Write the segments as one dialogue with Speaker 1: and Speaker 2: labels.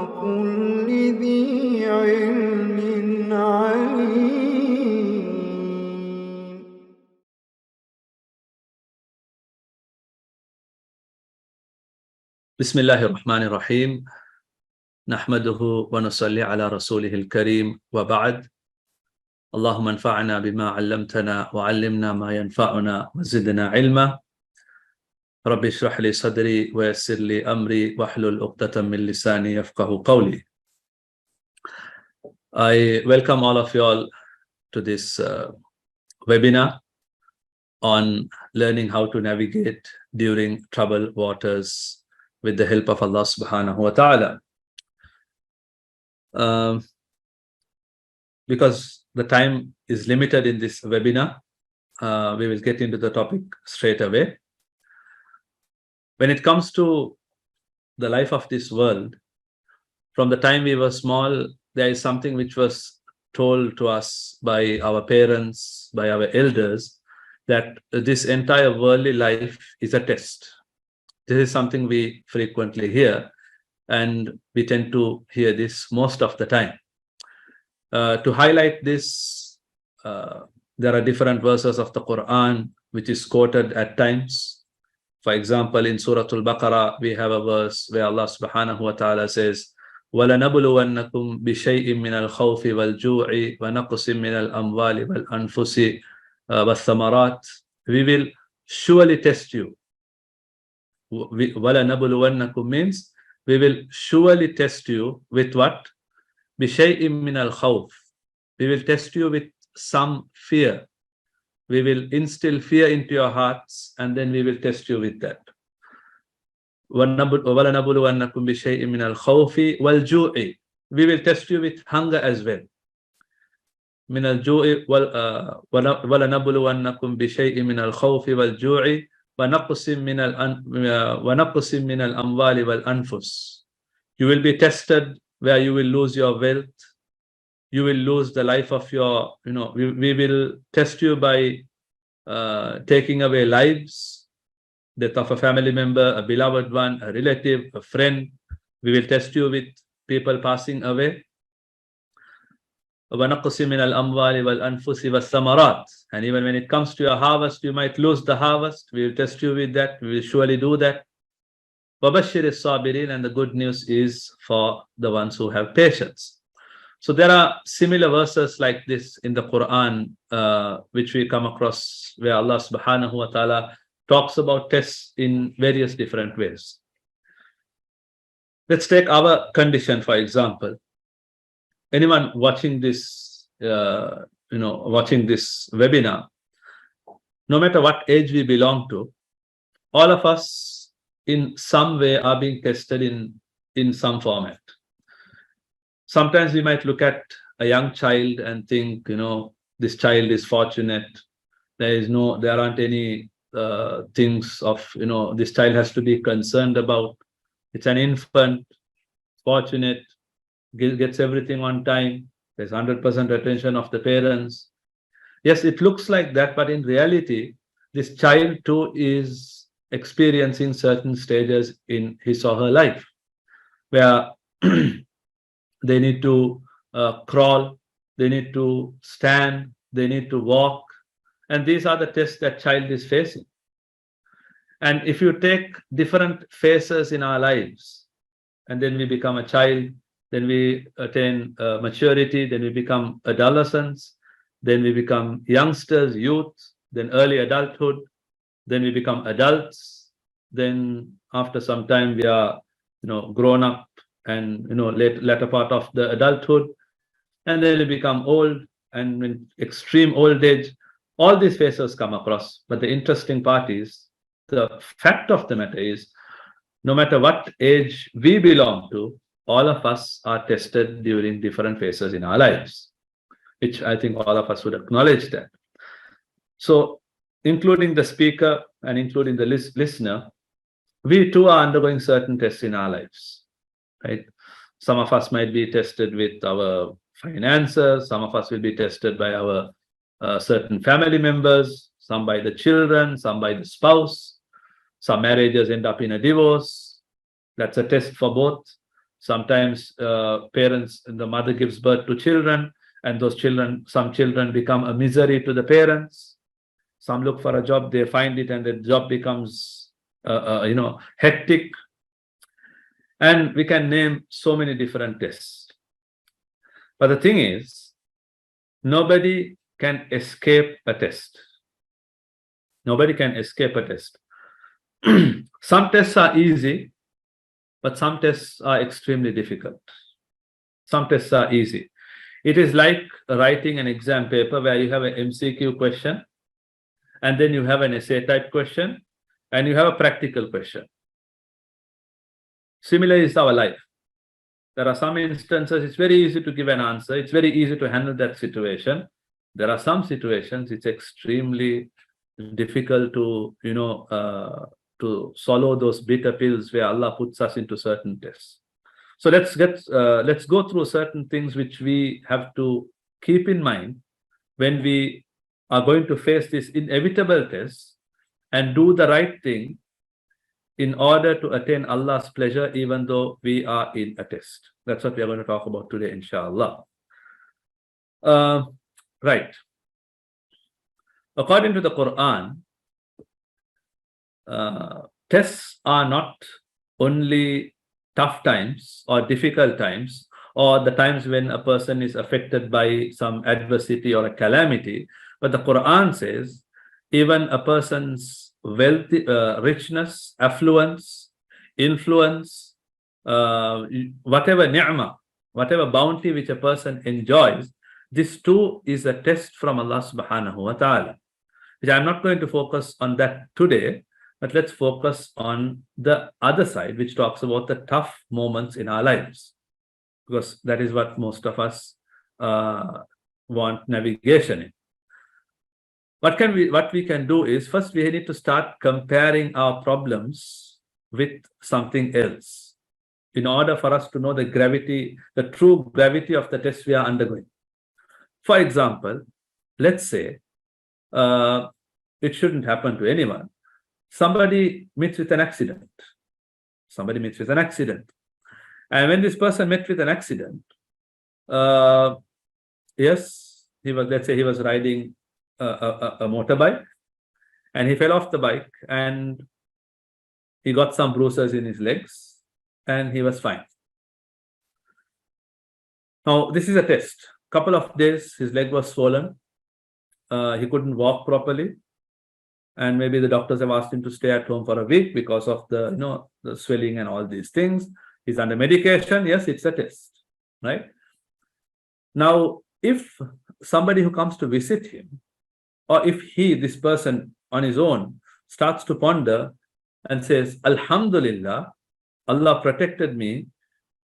Speaker 1: كل ذي علم عليم.
Speaker 2: بسم الله الرحمن الرحيم نحمده ونصلي على رسوله الكريم وبعد اللهم انفعنا بما علمتنا وعلمنا ما ينفعنا وزدنا علما رب اشرح لي صدري ويسر لي أمري واحلل عقدة من لساني يفقهوا قولي. I welcome all of you all to this webinar on learning how to navigate during troubled waters with the help of Allah subhanahu wa ta'ala. Because the time is limited in this webinar, we will get into the topic straight away. When it comes to the life of this world, from the time we were small, there is something which was told to us by our parents, by our elders, that this entire worldly life is a test. This is something we frequently hear, and we tend to hear this most of the time. To highlight this, there are different verses of the Quran which is quoted at times. For example, in Surah Al-Baqarah, we have a verse where Allah subhanahu wa ta'ala says, وَلَنَبْلُوَنَّكُمْ بِشَيْءٍ مِّنَ الْخَوْفِ وَالْجُوعِ وَنَقْصٍ مِّنَ الْأَمْوَالِ وَالْأَنفُسِ وَالثَّمَرَاتِ. We will surely test you. وَلَنَبْلُوَنَّكُمْ means we will surely test you with what? بِشَيْءٍ مِّنَ الْخَوْفِ. We will test you with some fear. We will instill fear into your hearts, and then we will test you with that. وَلَنَبْلُوَنَّكُمْ بِشَيْءٍ مِّنَ الْخَوْفِ وَالْجُوعِ. We will test you with hunger as well. مِنَ الْجُوعِ وَلَنَبْلُوَنَّكُمْ بِشَيْءٍ مِّنَ الْخَوْفِ وَالْجُوعِ وَنَقْصٍ مِّنَ الْأَمْوَالِ وَالْأَنفُسِ. You will be tested where you will lose your wealth. You will lose the life of your, we will test you by taking away lives, death of a family member, a beloved one, a relative, a friend. We will test you with people passing away. وَنَقْصٍ مِّنَ الْأَمْوَالِ وَالْأَنفُسِ وَالثَّمَرَاتِ. And even when it comes to your harvest, you might lose the harvest. We will test you with that. We will surely do that. وَبَشِّرِ الصَّابِرِينَ. And the good news is for the ones who have patience. So there are similar verses like this in the Quran, which we come across, where Allah subhanahu wa ta'ala talks about tests in various different ways. Let's take our condition, for example. Anyone watching this, watching this webinar, no matter what age we belong to, all of us in some way are being tested in some format. Sometimes we might look at a young child and think, this child is fortunate. There aren't any things of, this child has to be concerned about. It's an infant, fortunate, gets everything on time. There's 100% attention of the parents. Yes, it looks like that, but in reality, this child too is experiencing certain stages in his or her life, where they need to crawl, they need to stand, they need to walk. And these are the tests that child is facing. And if you take different phases in our lives, and then we become a child, then we attain maturity, then we become adolescents, then we become youngsters, youth, then early adulthood, then we become adults, then after some time we are grown up, and later part of the adulthood, and then we become old, and in extreme old age, all these phases come across. But the interesting part is, the fact of the matter is, no matter what age we belong to, all of us are tested during different phases in our lives, which I think all of us would acknowledge that. So including the speaker and including the listener, we too are undergoing certain tests in our lives, right? Some of us might be tested with our finances. Some of us will be tested by our certain family members, some by the children, some by the spouse. Some marriages end up in a divorce. That's a test for both. Sometimes parents, the mother gives birth to children, and those children, some children become a misery to the parents. Some look for a job, they find it, and the job becomes, hectic. And we can name so many different tests. But the thing is, nobody can escape a test. Nobody can escape a test. Some tests are easy, but some tests are extremely difficult. Some tests are easy. It is like writing an exam paper where you have an MCQ question, and then you have an essay type question, and you have a practical question. Similar is our life. There are some instances it's very easy to give an answer. It's very easy to handle that situation. There are some situations it's extremely difficult to, to swallow those bitter pills where Allah puts us into certain tests. So let's go through certain things which we have to keep in mind when we are going to face this inevitable test, and do the right thing in order to attain Allah's pleasure, even though we are in a test. That's what we are going to talk about today, inshallah. Right. According to the Quran, tests are not only tough times or difficult times, or the times when a person is affected by some adversity or a calamity, but the Quran says even a person's wealth, richness, affluence, influence, whatever ni'mah, whatever bounty which a person enjoys, this too is a test from Allah subhanahu wa ta'ala. Which I'm not going to focus on that today, but let's focus on the other side, which talks about the tough moments in our lives, because that is what most of us want navigation in. What we can do is, first we need to start comparing our problems with something else in order for us to know the gravity, the true gravity of the test we are undergoing. For example, let's say it shouldn't happen to anyone. Somebody meets with an accident. Somebody meets with an accident. And when this person met with an accident, yes, let's say he was riding a motorbike, and he fell off the bike, and he got some bruises in his legs, and he was fine. Now, this is a test. Couple of days, his leg was swollen. He couldn't walk properly. And maybe the doctors have asked him to stay at home for a week because of the swelling and all these things. He's under medication. Yes, it's a test, right? Now, if somebody who comes to visit him, or if this person on his own starts to ponder and says, Alhamdulillah, Allah protected me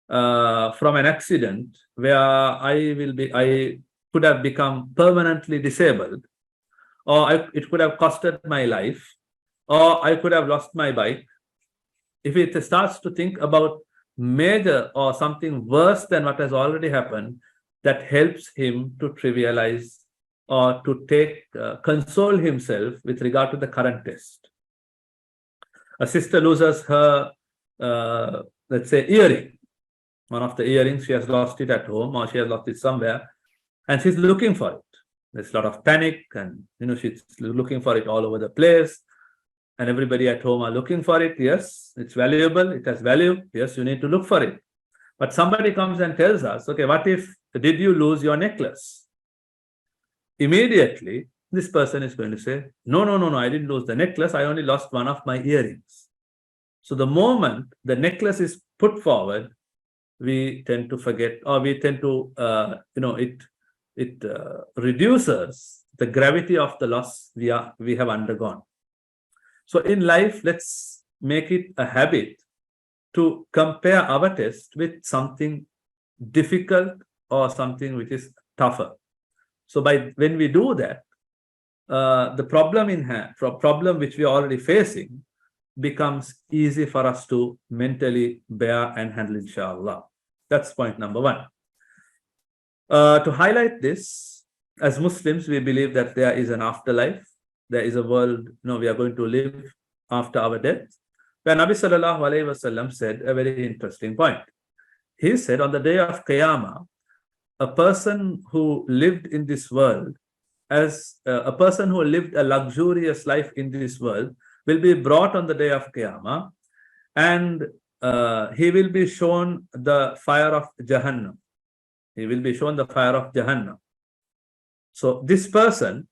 Speaker 2: from an accident where I could have become permanently disabled, or it could have costed my life, or I could have lost my bike. If it starts to think about major or something worse than what has already happened, that helps him to trivialize or to console himself with regard to the current test. A sister loses her, let's say, earring. One of the earrings, she has lost it at home, or she has lost it somewhere, and she's looking for it. There's a lot of panic, and she's looking for it all over the place, and everybody at home are looking for it. Yes, it's valuable, it has value. Yes, you need to look for it. But somebody comes and tells us, okay, what if, did you lose your necklace? Immediately, this person is going to say, no, I didn't lose the necklace. I only lost one of my earrings. So the moment the necklace is put forward, we tend to forget, or we tend to, it reduces the gravity of the loss we have undergone. So in life, let's make it a habit to compare our test with something difficult or something which is tougher. So when we do that, the problem which we are already facing becomes easy for us to mentally bear and handle, inshallah. That's point number one. To highlight this, as Muslims, we believe that there is an afterlife. There is a world, we are going to live after our death. Where Nabi sallallahu alayhi wasallam said a very interesting point. He said on the day of Qiyamah, a person who lived in this world as a person who lived a luxurious life in this world will be brought on the day of Qiyamah, and he will be shown the fire of Jahannam. He will be shown the fire of Jahannam. So this person,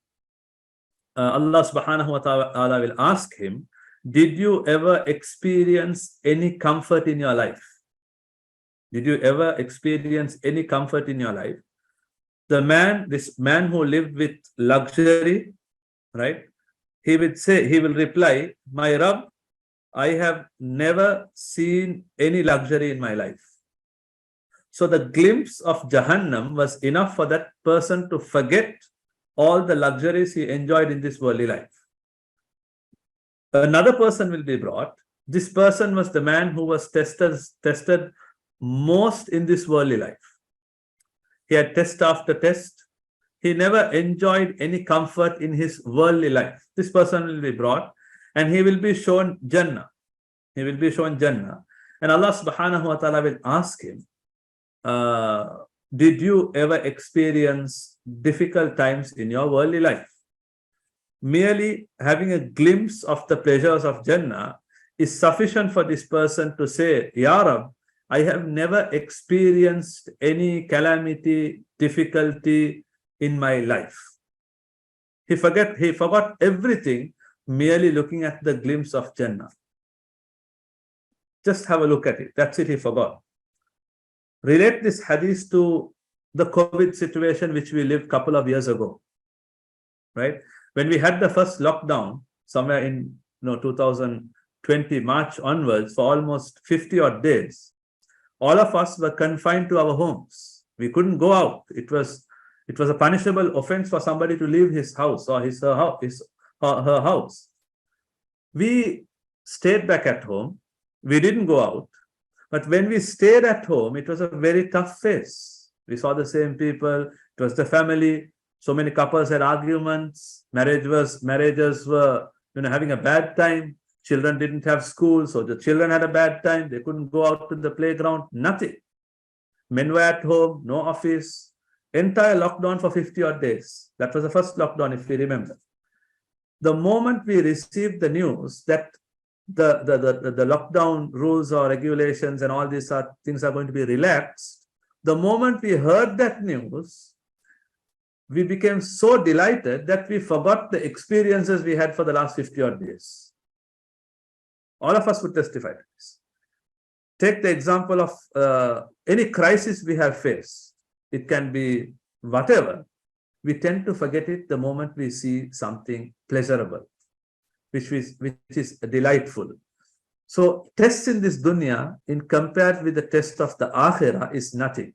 Speaker 2: Allah subhanahu wa ta'ala will ask him, did you ever experience any comfort in your life? Did you ever experience any comfort in your life? This man who lived with luxury, right? He will reply, my Rabb, I have never seen any luxury in my life. So the glimpse of Jahannam was enough for that person to forget all the luxuries he enjoyed in this worldly life. Another person will be brought. This person was the man who was tested most in this worldly life. He had test after test. He never enjoyed any comfort in his worldly life. This person will be brought and he will be shown Jannah. He will be shown Jannah. And Allah subhanahu wa ta'ala will ask him, did you ever experience difficult times in your worldly life? Merely having a glimpse of the pleasures of Jannah is sufficient for this person to say, Ya Rab, I have never experienced any calamity, difficulty in my life. He forgot everything merely looking at the glimpse of Jannah. Just have a look at it. That's it, he forgot. Relate this hadith to the COVID situation which we lived a couple of years ago, right? When we had the first lockdown, somewhere in 2020, March onwards, for almost 50 odd days, all of us were confined to our homes. We couldn't go out. It was a punishable offense for somebody to leave his house or her house. We stayed back at home. We didn't go out. But when we stayed at home, it was a very tough phase. We saw the same people. It was the family. So many couples had arguments. Marriages were having a bad time. Children didn't have school, so the children had a bad time. They couldn't go out to the playground. Nothing. Men were at home, no office. Entire lockdown for 50 odd days. That was the first lockdown, if we remember. The moment we received the news that the lockdown rules or regulations and all these things are going to be relaxed, the moment we heard that news, we became so delighted that we forgot the experiences we had for the last 50 odd days. All of us would testify to this. Take the example of any crisis we have faced. It can be whatever. We tend to forget it the moment we see something pleasurable, which is delightful. So tests in this dunya, in compared with the test of the akhirah, is nothing.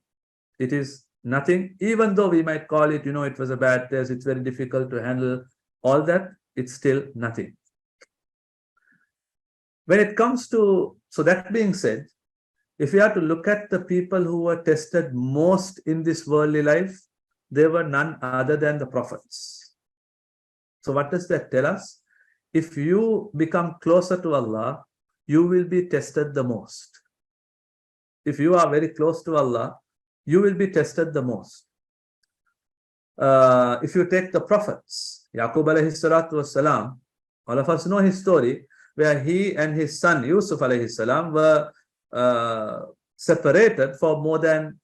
Speaker 2: It is nothing, even though we might call it, it was a bad test, it's very difficult to handle, all that, it's still nothing. When it comes to, so that being said, if we are to look at the people who were tested most in this worldly life, they were none other than the prophets. So what does that tell us? If you become closer to Allah, you will be tested the most. If you are very close to Allah, you will be tested the most. If you take the prophets, Yaqub alayhi salatu wasalam, all of us know his story, where he and his son Yusuf alayhi salam were separated for more than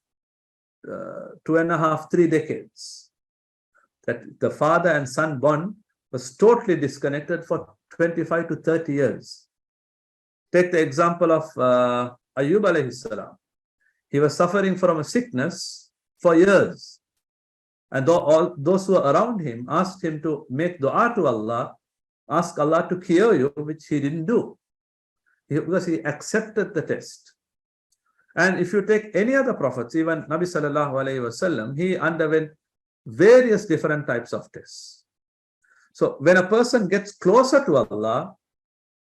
Speaker 2: 2.5, 3 decades. That the father and son bond was totally disconnected for 25 to 30 years. Take the example of Ayyub alayhi salam. He was suffering from a sickness for years. And all those who were around him asked him to make dua to Allah, ask Allah to cure you, which he didn't do. Because he accepted the test. And if you take any other prophets, even Nabi sallallahu alayhi wasallam, he underwent various different types of tests. So when a person gets closer to Allah,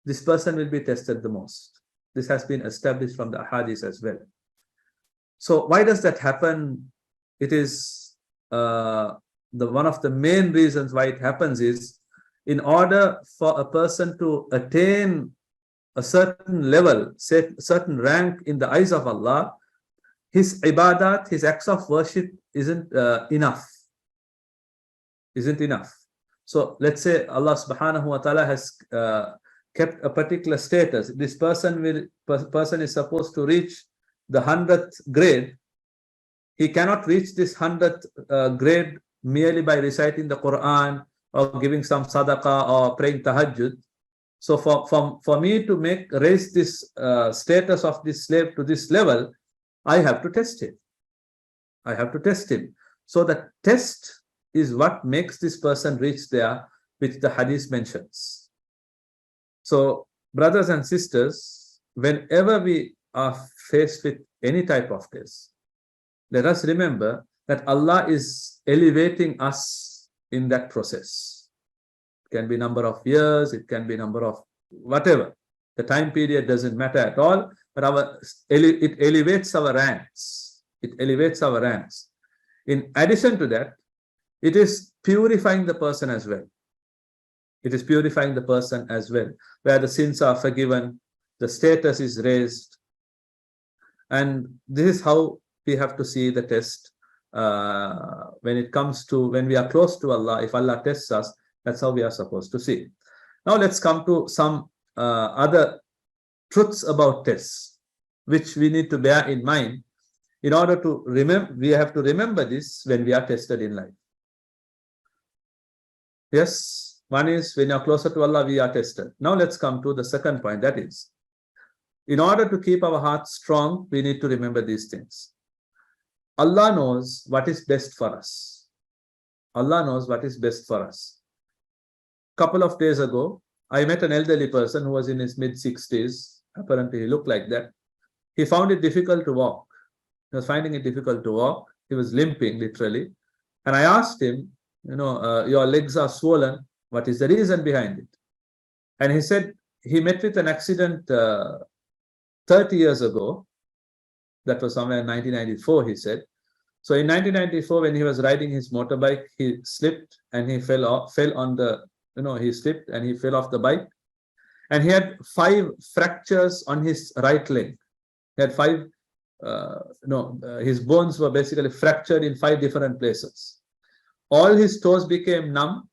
Speaker 2: this person will be tested the most. This has been established from the hadith as well. So why does that happen? It is one of the main reasons why it happens is, in order for a person to attain a certain level, certain rank in the eyes of Allah, his ibadat, his acts of worship isn't enough. Isn't enough. So let's say Allah subhanahu wa ta'ala has kept a particular status. This person is supposed to reach the 100th grade. He cannot reach this 100th grade merely by reciting the Quran or giving some sadaqah or praying tahajjud. So for me to raise this status of this slave to this level, I have to test him. I have to test him. So the test is what makes this person reach there, which the hadith mentions. So brothers and sisters, whenever we are faced with any type of test, let us remember that Allah is elevating us in that process. It can be number of years, it can be number of whatever. The time period doesn't matter at all, but it elevates our ranks. It elevates our ranks. In addition to that, it is purifying the person as well. It is purifying the person as well, where the sins are forgiven, the status is raised. And this is how we have to see the test when it comes to, when we are close to Allah. If Allah tests us, that's how we are supposed to see. Now let's come to some other truths about tests, which we need to bear in mind. In order to remember, we have to remember this when we are tested in life. Yes, one is when you're closer to Allah, we are tested. Now let's come to the second point. That is, in order to keep our hearts strong, we need to remember these things. Allah knows what is best for us. Allah knows what is best for us. Couple of days ago, I met an elderly person who was in his mid-60s. Apparently, he looked like that. He found it difficult to walk. He was finding it difficult to walk. He was limping, literally. And I asked him, your legs are swollen. What is the reason behind it? And he said he met with an accident 30 years ago. That was somewhere in 1994, he said. So in 1994, when he was riding his motorbike, he slipped and he fell on the, he slipped and he fell off the bike. And he had 5 fractures on his right leg. He had 5, his bones were basically fractured in 5 different places. All his toes became numb,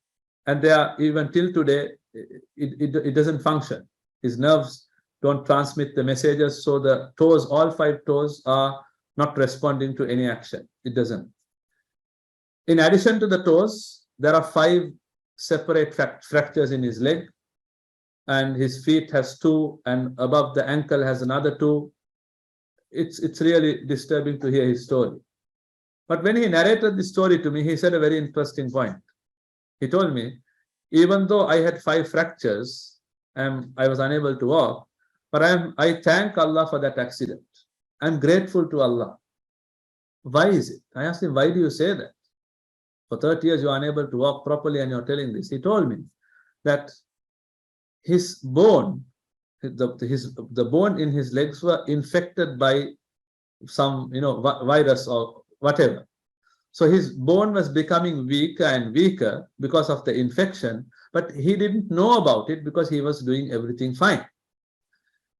Speaker 2: and they are, even till today, it doesn't function. His nerves don't transmit the messages, so the toes, all 5 toes are not responding to any action. It doesn't. In addition to the toes, there are 5 separate fractures in his leg, and his feet has 2, and above the ankle has another 2. It's really disturbing to hear his story. But when he narrated the story to me, he said a very interesting point. He told me, even though I had 5 fractures and I was unable to walk, but I thank Allah for that accident. I'm grateful to Allah. Why is it? I asked him, why do you say that? For 30 years, you are unable to walk properly and you're telling this. He told me that his bone, the bone in his legs were infected by some, virus or whatever. So his bone was becoming weaker and weaker because of the infection, but he didn't know about it because he was doing everything fine.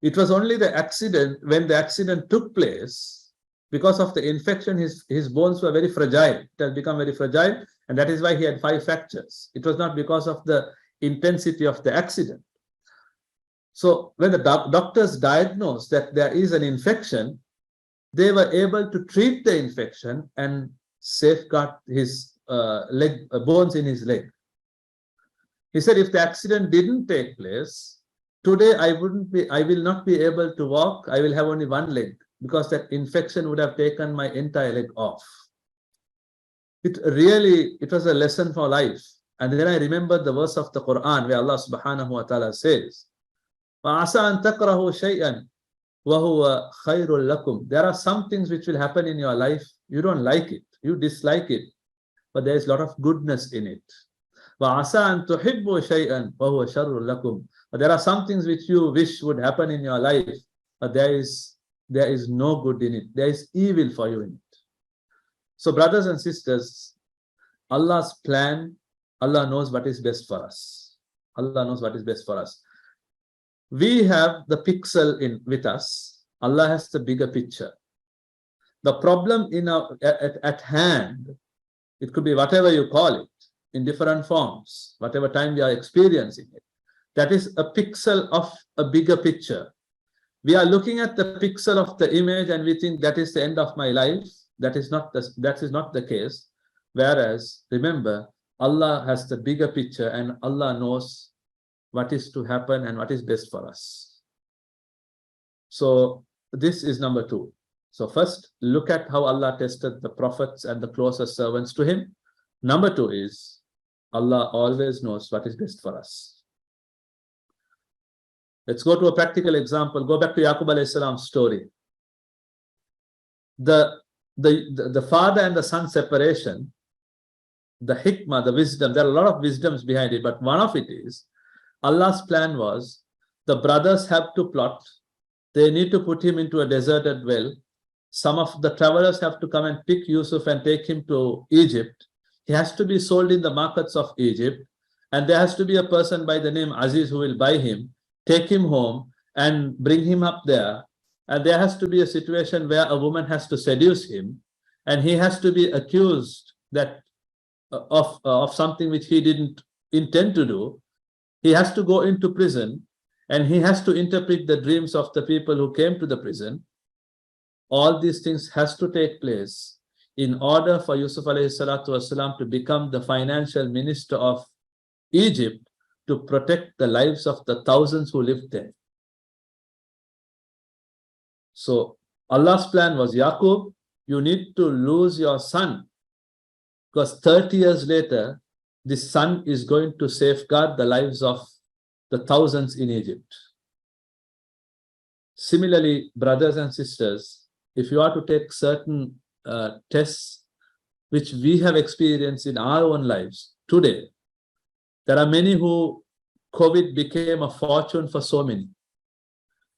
Speaker 2: It was only the accident, when the accident took place, because of the infection, his bones were very fragile. It has become very fragile, and that is why he had 5 fractures. It was not because of the intensity of the accident. So when the doctors diagnosed that there is an infection, they were able to treat the infection and safeguard his bones in his leg. He said, if the accident didn't take place, today I will not be able to walk. I will have only 1 leg because that infection would have taken my entire leg off. It was a lesson for life. And then I remembered the verse of the Quran where Allah subhanahu wa ta'ala says, وَعَسَىٰ أَن تَكْرَهُ شَيْئًا وَهُوَ خَيْرٌ لَكُمْ. There are some things which will happen in your life. You don't like it. You dislike it. But there is a lot of goodness in it. وَعَسَىٰ أَن تُحِبُّوا شَيْئًا وَهُوَ شَرٌ لَكُمْ. But there are some things which you wish would happen in your life, but there is no good in it. There is evil for you in it. So brothers and sisters, Allah's plan, Allah knows what is best for us. Allah knows what is best for us. We have the pixel with us. Allah has the bigger picture. The problem at hand, it could be whatever you call it, in different forms, whatever time we are experiencing it. That is a pixel of a bigger picture. We are looking at the pixel of the image and we think that is the end of my life. That is not the case. Whereas, remember, Allah has the bigger picture and Allah knows what is to happen and what is best for us. So this is number 2. So first, look at how Allah tested the prophets and the closest servants to him. Number 2 is Allah always knows what is best for us. Let's go to a practical example. Go back to Yaqub alayhi salam's story. The father and the son separation, the hikmah, the wisdom, there are a lot of wisdoms behind it, but one of it is Allah's plan was the brothers have to plot. They need to put him into a deserted well. Some of the travelers have to come and pick Yusuf and take him to Egypt. He has to be sold in the markets of Egypt. And there has to be a person by the name Aziz who will buy him, take him home and bring him up there. And there has to be a situation where a woman has to seduce him and he has to be accused that of something which he didn't intend to do. He has to go into prison and he has to interpret the dreams of the people who came to the prison. All these things has to take place in order for Yusuf alayhi salatu wasalam to become the financial minister of Egypt to protect the lives of the thousands who lived there. So Allah's plan was, Yaqub, you need to lose your son, because 30 years later, this son is going to safeguard the lives of the thousands in Egypt. Similarly, brothers and sisters, if you are to take certain tests which we have experienced in our own lives today, there are many who COVID became a fortune for so many.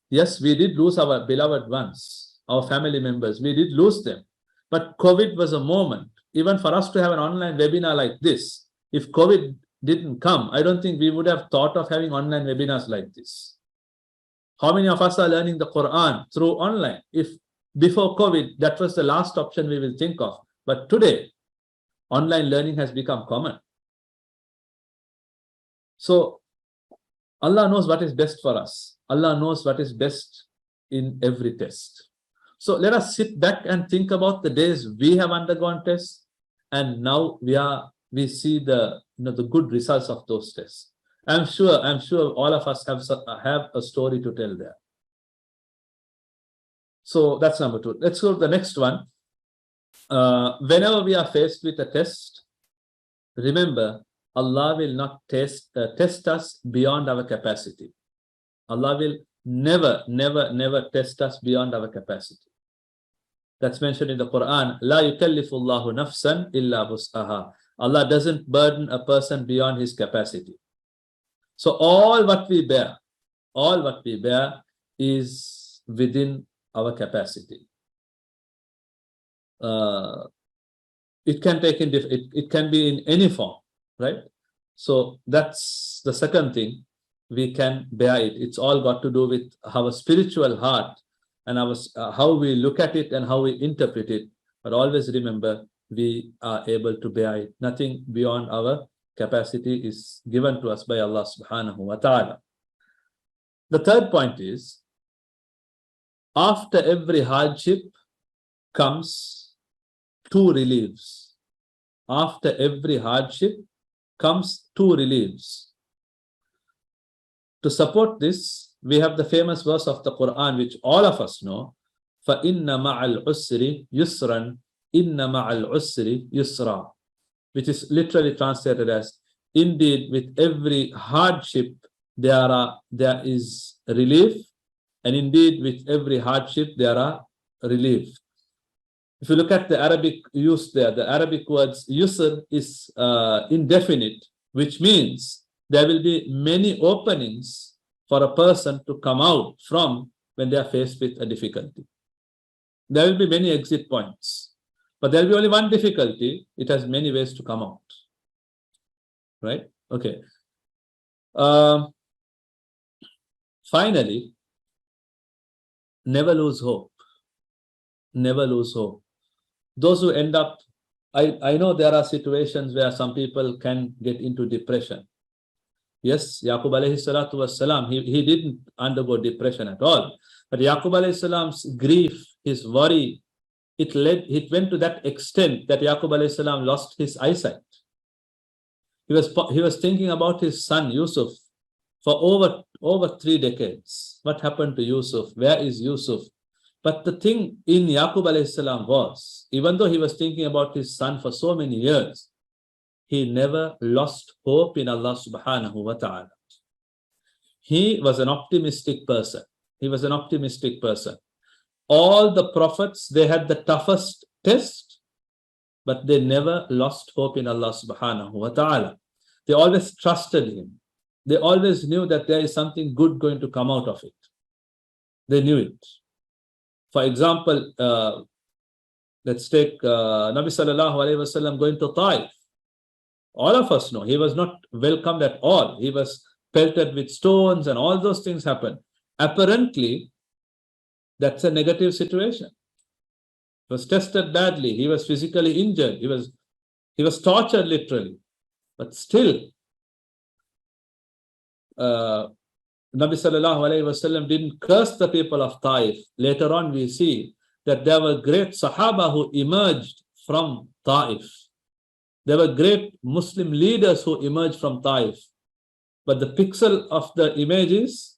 Speaker 2: Yes, we did lose our beloved ones, our family members, we did lose them. But COVID was a moment, even for us to have an online webinar like this. If COVID didn't come, I don't think we would have thought of having online webinars like this. How many of us are learning the Quran through online? If before COVID, that was the last option we will think of. But today, online learning has become common. So Allah knows what is best for us. Allah knows what is best in every test. So let us sit back and think about the days we have undergone tests, and now we see the good results of those tests. I'm sure all of us have a story to tell there. So that's number 2. Let's go to the next one. Whenever we are faced with a test, remember, Allah will not test us beyond our capacity. Allah will never test us beyond our capacity. That's mentioned in the Quran. La yukallifullahu nafsan illa wus'aha. Allah doesn't burden a person beyond his capacity. So all what we bear is within our capacity. It can take in it can be in any form, right? So that's the second thing. We can bear it. It's all got to do with our spiritual heart and our how we look at it and how we interpret it. But always remember, we are able to bear it. Nothing beyond our capacity is given to us by Allah subhanahu wa ta'ala. The third point is, after every hardship comes 2 reliefs. After every hardship comes 2 reliefs. To support this, we have the famous verse of the Quran, which all of us know, فَإِنَّ مَعَ الْعُسْرِ يُسْرًا إِنَّ مَعَ الْعُسْرِ يُسْرًا, which is literally translated as, indeed, with every hardship there is relief, and indeed with every hardship there are relief. If you look at the Arabic use there, the Arabic words yusr is indefinite, which means there will be many openings for a person to come out from when they are faced with a difficulty. There will be many exit points, but there will be only one difficulty. It has many ways to come out. Right? Okay. Finally, never lose hope. Never lose hope. Those who end up, I know there are situations where some people can get into depression. Yes, Yaqub alayhi salatu wassalam, he didn't undergo depression at all. But Yaqub alayhi salam's grief, his worry, it went to that extent that Yaqub alayhi salam lost his eyesight. He was thinking about his son Yusuf for over 3 decades. What happened to Yusuf? Where is Yusuf? But the thing in Yaqub alayhi salam was, even though he was thinking about his son for so many years, he never lost hope in Allah subhanahu wa ta'ala. He was an optimistic person. He was an optimistic person. All the prophets, they had the toughest test, but they never lost hope in Allah subhanahu wa ta'ala. They always trusted him. They always knew that there is something good going to come out of it. They knew it. For example, let's take Nabi sallallahu alayhi wasallam going to Taif. All of us know he was not welcomed at all. He was pelted with stones and all those things happened. Apparently, that's a negative situation. He was tested badly. He was physically injured. He was tortured literally. But still, Nabi sallallahu alayhi wasallam didn't curse the people of Taif. Later on, we see that there were great Sahaba who emerged from Taif. There were great Muslim leaders who emerged from Taif. But the pixel of the image is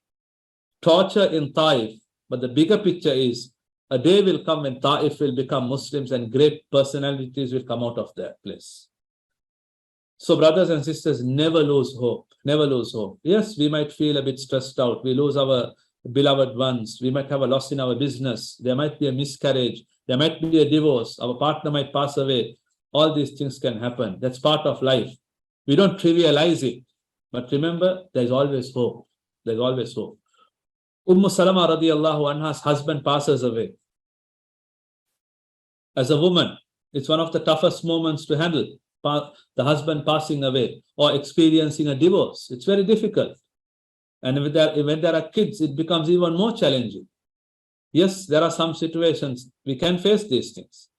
Speaker 2: torture in Taif. But the bigger picture is a day will come when Taif will become Muslims and great personalities will come out of that place. So brothers and sisters, never lose hope. Never lose hope. Yes, we might feel a bit stressed out. We lose our beloved ones. We might have a loss in our business. There might be a miscarriage. There might be a divorce. Our partner might pass away. All these things can happen. That's part of life. We don't trivialize it. But remember, there's always hope. There's always hope. Salama radiallahu anha's husband passes away. As a woman, it's one of the toughest moments to handle. The husband passing away or experiencing a divorce. It's very difficult. And when there are kids, it becomes even more challenging. Yes, there are some situations we can face these things.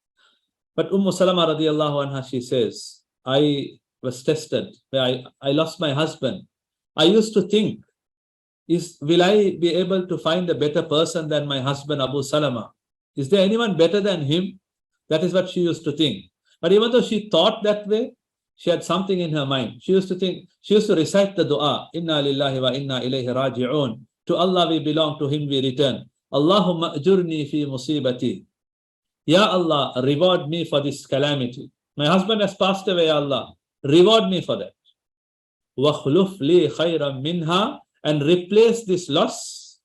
Speaker 2: But Salama radiallahu anha, she says, I was tested. I lost my husband. I used to think, will I be able to find a better person than my husband Abu Salama? Is there anyone better than him? That is what she used to think. But even though she thought that way, she had something in her mind. She used to recite the dua, Inna lillahi wa inna ilayhi raji'un. To Allah we belong, to Him we return. Allahumma ajurni fi musibati. Ya Allah, reward me for this calamity. My husband has passed away, Ya Allah. Reward me for that. وَخْلُفْ لِي خَيْرًا مِنْهَا. And replace this loss.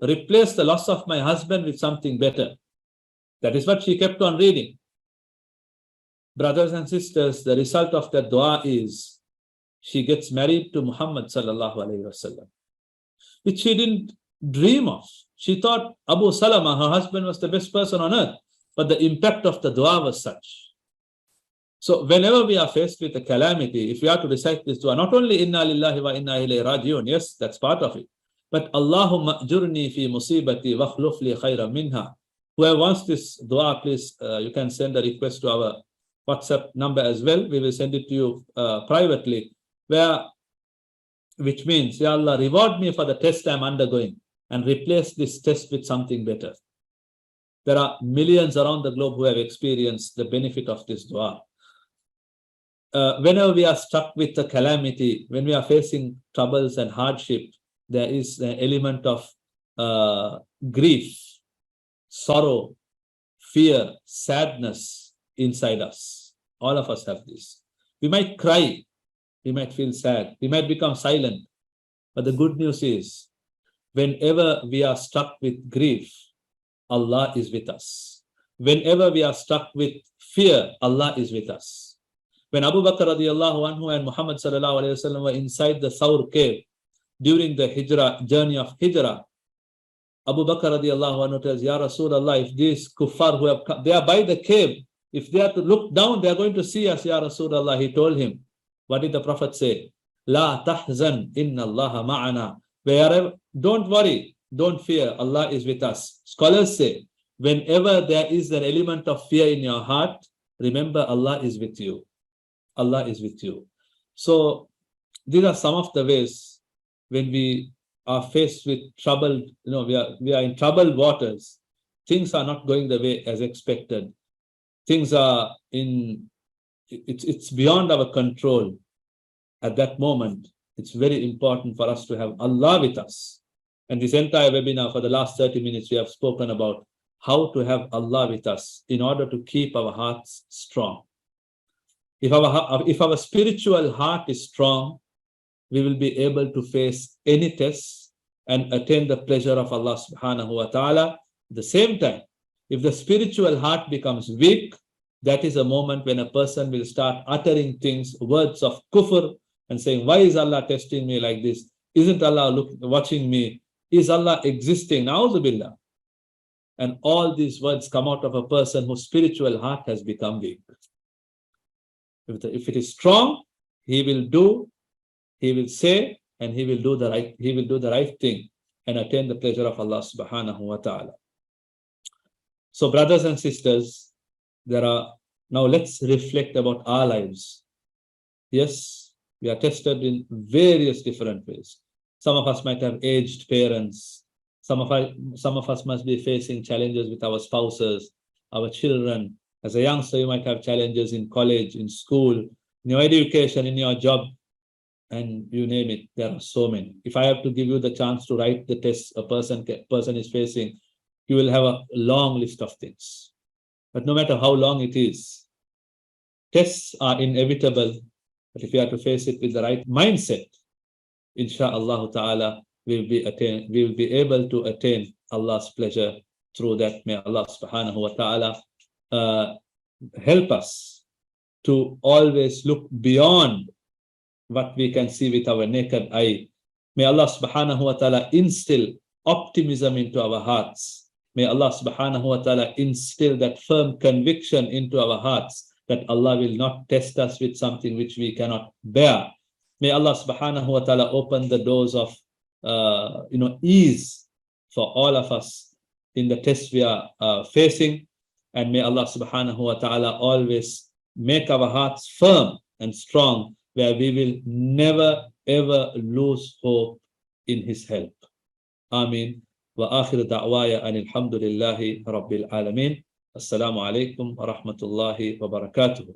Speaker 2: Replace the loss of my husband with something better. That is what she kept on reading. Brothers and sisters, the result of that dua is she gets married to Muhammad sallallahu alayhi wasallam, which she didn't dream of. She thought Abu Salama, her husband, was the best person on earth, but the impact of the dua was such. So whenever we are faced with a calamity, if we are to recite this dua, not only Inna lillahi wa inna ilayhi raji'un, yes, that's part of it, but Allahumma ajurni fi musibati wa akhluf li khayran minha. Whoever wants this dua, please, you can send a request to our WhatsApp number as well. We will send it to you privately, which means, Ya Allah, reward me for the test I'm undergoing and replace this test with something better. There are millions around the globe who have experienced the benefit of this dua. Whenever we are stuck with a calamity, when we are facing troubles and hardship, there is an element of grief, sorrow, fear, sadness inside us. All of us have this. We might cry, we might feel sad, we might become silent. But the good news is, whenever we are stuck with grief, Allah is with us. Whenever we are stuck with fear, Allah is with us. When Abu Bakr radiallahu anhu and Muhammad sallallahu alayhi wasallam were inside the Thawr cave during the journey of Hijrah, Abu Bakr radiallahu anhu tells, Ya Rasulullah, if these kuffar who have come, they are by the cave, if they are to look down, they are going to see us, Ya Rasulullah. He told him, what did the Prophet say? La tahzan, inna Allah ma'ana. Wherever, don't worry, don't fear, Allah is with us. Scholars say, whenever there is an element of fear in your heart, remember Allah is with you. Allah is with you. So these are some of the ways when we are faced with trouble, we are in troubled waters. Things are not going the way as expected. Things are it's beyond our control. At that moment, it's very important for us to have Allah with us. And this entire webinar for the last 30 minutes, we have spoken about how to have Allah with us in order to keep our hearts strong. If our spiritual heart is strong, we will be able to face any test and attain the pleasure of Allah subhanahu wa ta'ala. At the same time, if the spiritual heart becomes weak, that is a moment when a person will start uttering things, words of kufr, and saying, why is Allah testing me like this? Isn't Allah watching me? Is Allah existing? Na'udhu billah. And all these words come out of a person whose spiritual heart has become weak. If it is strong, he will say, and he will do the right thing and attain the pleasure of Allah subhanahu wa ta'ala. So brothers and sisters, now let's reflect about our lives. Yes, we are tested in various different ways. Some of us might have aged parents. Some of us must be facing challenges with our spouses, our children. As a youngster, you might have challenges in college, in school, in your education, in your job, and you name it. There are so many. If I have to give you the chance to write the test a person is facing, you will have a long list of things. But no matter how long it is, tests are inevitable. But if you have to face it with the right mindset, insha'Allah ta'ala, we will be able to attain Allah's pleasure through that. May Allah subhanahu wa ta'ala help us to always look beyond what we can see with our naked eye. May Allah subhanahu wa ta'ala instill optimism into our hearts. May Allah subhanahu wa ta'ala instill that firm conviction into our hearts that Allah will not test us with something which we cannot bear. May Allah subhanahu wa ta'ala open the doors of ease for all of us in the test we are facing. And may Allah subhanahu wa ta'ala always make our hearts firm and strong, where we will never ever lose hope in His help. Ameen. Wa akhiru da'waya anil hamdulillahi rabbil alameen. Assalamu alaikum wa rahmatullahi wa barakatuh.